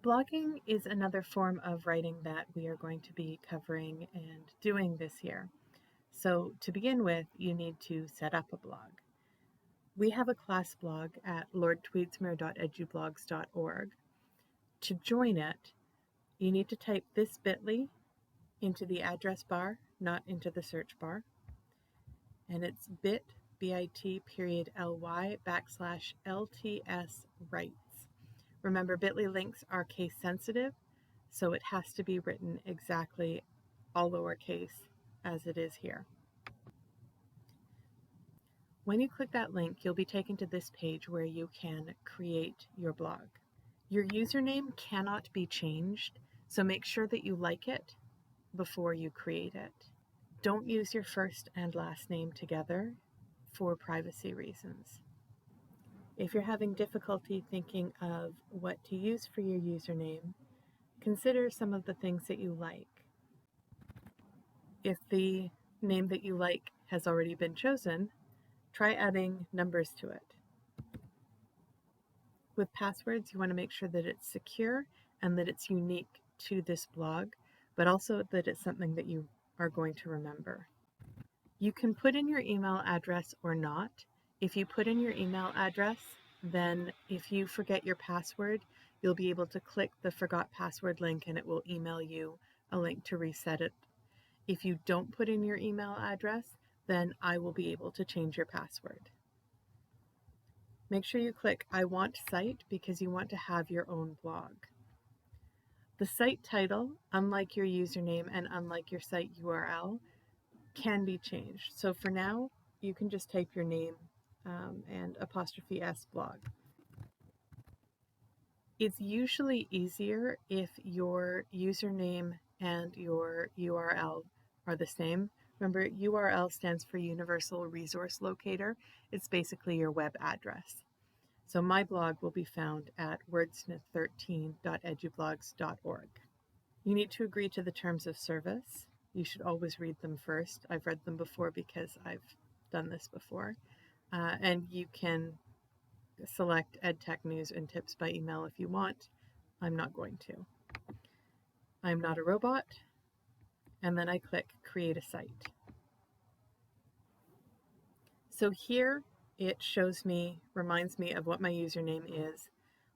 Blogging is another form of writing that we are going to be covering and doing this year. So to begin with, you need to set up a blog. We have a class blog at lordtweedsmuir.edublogs.org. To join it, you need to type this bit.ly into the address bar, not into the search bar. And it's bit.ly /LTS writes. Remember, bit.ly links are case sensitive, so it has to be written exactly all lowercase as it is here. When you click that link, you'll be taken to this page where you can create your blog. Your username cannot be changed, so make sure that you like it before you create it. Don't use your first and last name together for privacy reasons. If you're having difficulty thinking of what to use for your username, consider some of the things that you like. If the name that you like has already been chosen, try adding numbers to it. With passwords, you want to make sure that it's secure and that it's unique to this blog, but also that it's something that you are going to remember. You can put in your email address or not. If you put in your email address, then if you forget your password, you'll be able to click the Forgot Password link and it will email you a link to reset it. If you don't put in your email address, then I will be able to change your password. Make sure you click I want site because you want to have your own blog. The site title, unlike your username and unlike your site URL, can be changed. So for now, you can just type your name and '(s) blog. It's usually easier if your username and your URL are the same. Remember, URL stands for Universal Resource Locator. It's basically your web address. So my blog will be found at wordsmith13.edublogs.org. You need to agree to the terms of service. You should always read them first. I've read them before because I've done this before. And you can select EdTech news and tips by email if you want. I'm not going to. I'm not a robot. And then I click Create a Site. So here it shows me, reminds me of what my username is,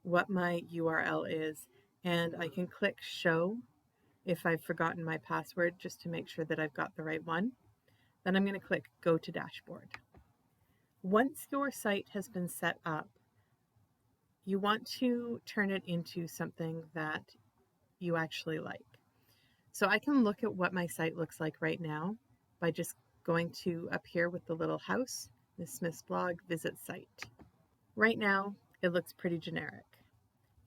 what my URL is, and I can click Show if I've forgotten my password just to make sure that I've got the right one. Then I'm going to click Go to Dashboard. Once your site has been set up, you want to turn it into something that you actually like. So I can look at what my site looks like right now by just going to up here with the little house, the Smith's blog visit site. Right now, it looks pretty generic.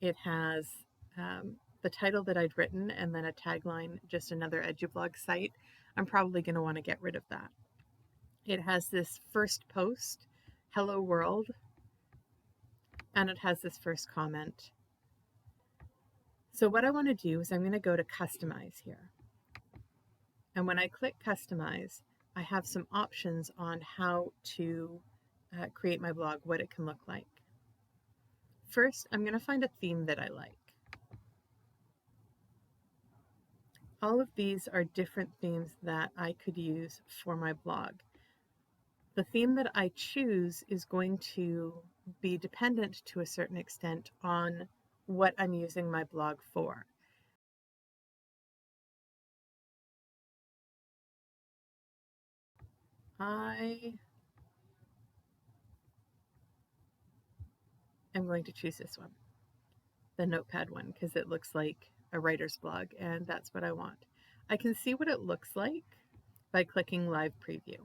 It has the title that I'd written and then a tagline, just another Edublog site. I'm probably going to want to get rid of that. It has this first post, Hello World, and it has this first comment. So what I want to do is I'm going to go to Customize here. And when I click Customize, I have some options on how to create my blog, what it can look like. First, I'm going to find a theme that I like. All of these are different themes that I could use for my blog. The theme that I choose is going to be dependent to a certain extent on what I'm using my blog for. I am going to choose this one, the Notepad one, because it looks like a writer's blog, and that's what I want. I can see what it looks like by clicking Live Preview.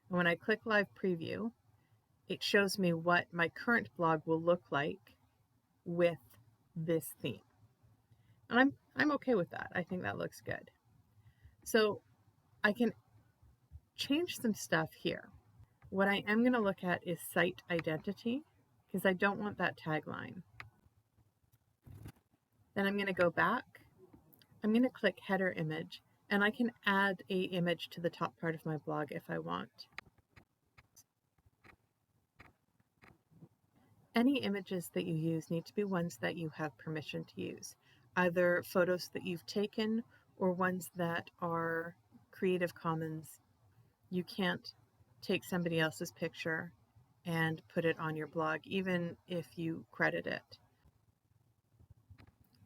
And when I click Live Preview, it shows me what my current blog will look like with this theme. And I'm okay with that. I think that looks good. So I can change some stuff here. What I am going to look at is site identity, because I don't want that tagline. Then I'm going to go back. I'm going to click header image, and I can add an image to the top part of my blog if I want. Any images that you use need to be ones that you have permission to use. either photos that you've taken or ones that are Creative Commons. You can't take somebody else's picture and put it on your blog, even if you credit it.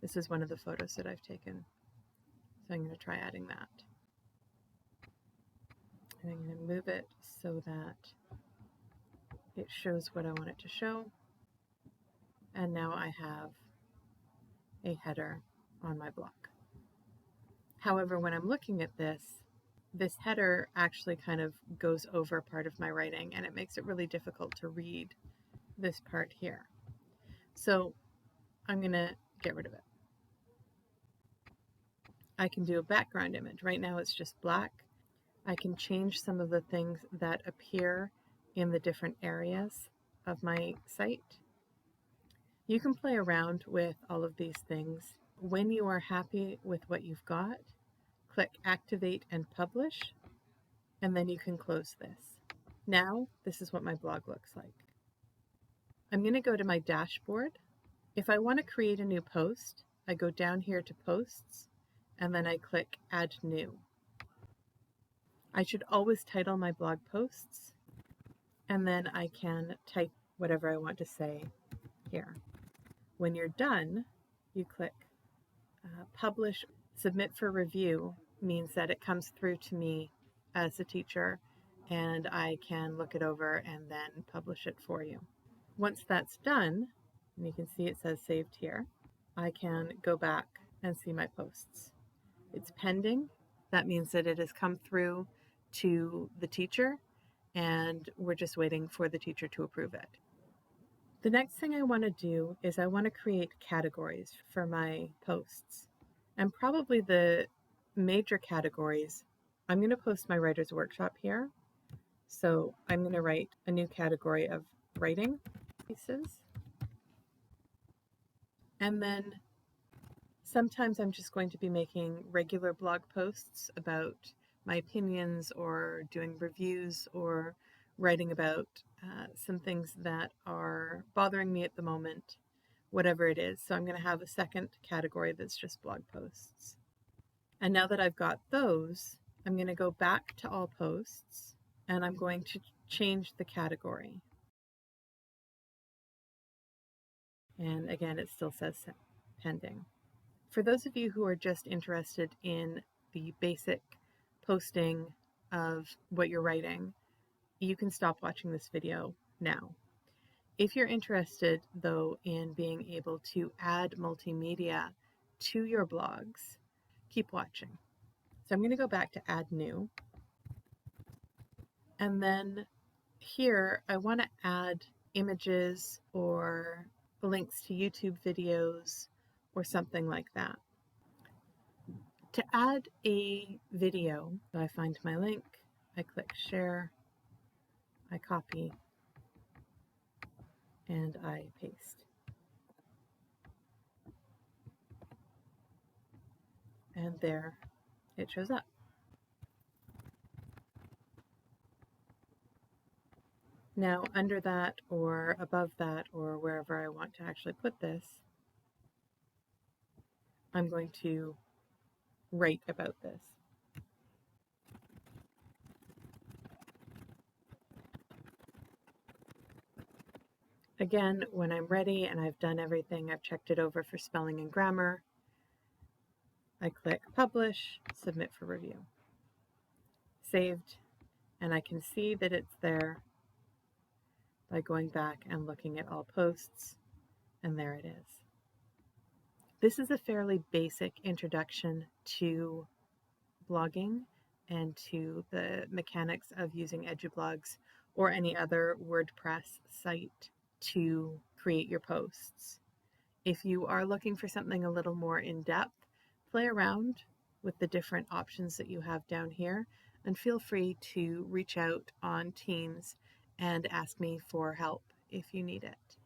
This is one of the photos that I've taken. So I'm going to try adding that. And I'm going to move it so that it shows what I want it to show. And now I have a header on my blog. However, when I'm looking at this header actually kind of goes over part of my writing, and it makes it really difficult to read this part here. So I'm going to get rid of it. I can do a background image. Right now it's just black. I can change some of the things that appear in the different areas of my site. You can play around with all of these things. When you are happy with what you've got, click Activate and Publish, and then you can close this. Now, this is what my blog looks like. I'm going to go to my dashboard. If I want to create a new post, I go down here to Posts, and then I click Add New. I should always title my blog posts, and then I can type whatever I want to say here. When you're done, you click Publish. Submit for review means that it comes through to me as a teacher, and I can look it over and then publish it for you. Once that's done, and you can see it says saved here, I can go back and see my posts. It's pending. That means that it has come through to the teacher, and we're just waiting for the teacher to approve it. The next thing I want to do is I want to create categories for my posts. And probably the major categories, I'm going to post my writer's workshop here. So I'm going to write a new category of writing pieces. And then sometimes I'm just going to be making regular blog posts about my opinions or doing reviews or writing about some things that are bothering me at the moment, whatever it is. So I'm going to have a second category that's just blog posts. And now that I've got those, I'm going to go back to all posts and I'm going to change the category. And again, it still says pending. For those of you who are just interested in the basic posting of what you're writing, you can stop watching this video now. If you're interested, though, in being able to add multimedia to your blogs, keep watching. So I'm going to go back to Add New. And then here, I want to add images or links to YouTube videos or something like that. To add a video, I find my link, I click Share, I copy, and I paste. And there it shows up. Now, under that or above that or wherever I want to actually put this, I'm going to write about this. Again, when I'm ready and I've done everything, I've checked it over for spelling and grammar, I click Publish, Submit for review. Saved, and I can see that it's there by going back and looking at all posts, and there it is. This is a fairly basic introduction to blogging and to the mechanics of using Edublogs or any other WordPress site to create your posts. If you are looking for something a little more in-depth, play around with the different options that you have down here, and feel free to reach out on Teams and ask me for help if you need it.